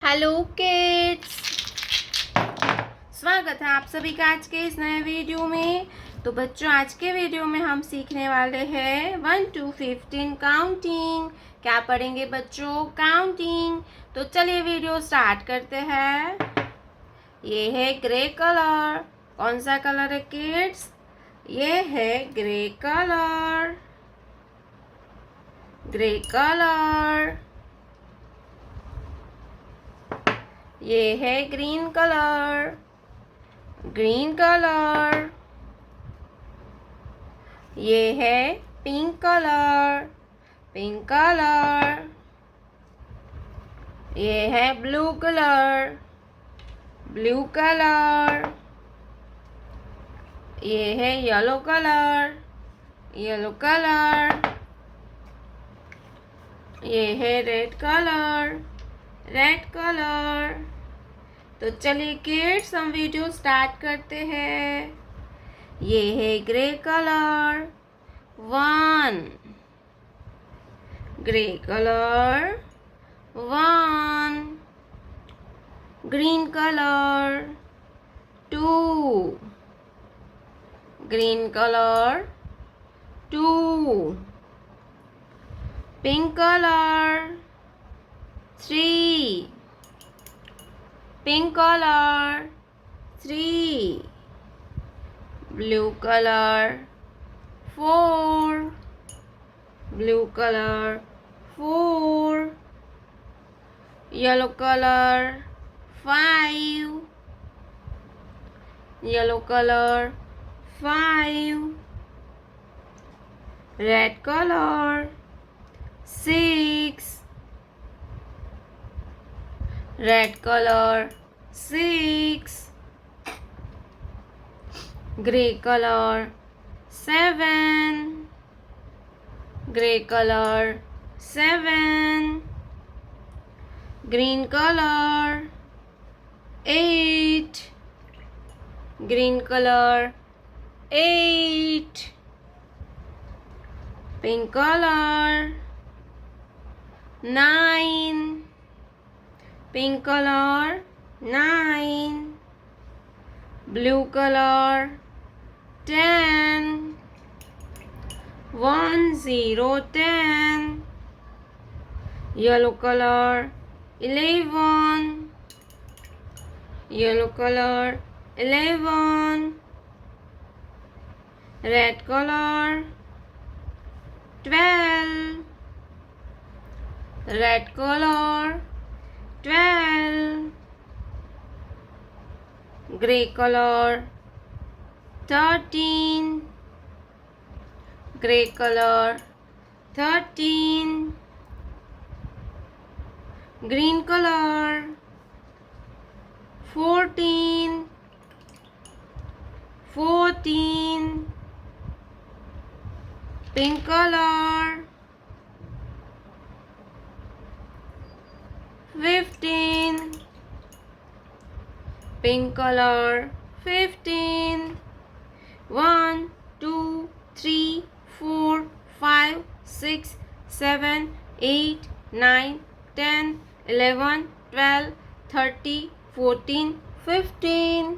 Hello kids, स्वागत है आप सभी का आज के इस नए वीडियो में। तो बच्चों, आज के वीडियो में हम सीखने वाले हैं 1 to 15 काउंटिंग। क्या पढ़ेंगे बच्चों? काउंटिंग। तो चलिए वीडियो स्टार्ट करते हैं। ये है ग्रे कलर। कौन सा कलर है किड्स? ये है ग्रे कलर। Grey colour. ये है ग्रीन कलर। Green colour. ये है पिंक कलर। Pink colour. ये है ब्लू कलर। Blue colour. ये है येलो कलर। Yellow colour. ये है रेड कलर। Red colour. तो चलिए किड्स, हम वीडियो स्टार्ट करते हैं। ये है grey colour 1। Grey colour 1। Green colour 2। Green colour 2। Pink colour 3। Pink colour 3। Blue colour 4। Blue colour 4। Yellow colour 5। Yellow colour 5। Red colour 6। Red colour 6। Grey colour 7। Grey colour 7। Green colour 8। Green colour 8। Pink colour 9। Pink colour 9। Blue colour 10। 1 0 10। Yellow colour 11। Yellow colour 11। Red colour 12। Red colour 12। Grey colour 13। Grey colour 13। Green colour 14। 14। Pink colour 15। Pink colour 15। 1 2 3 4 5 6 7 8 9 10 11 12 13 14 15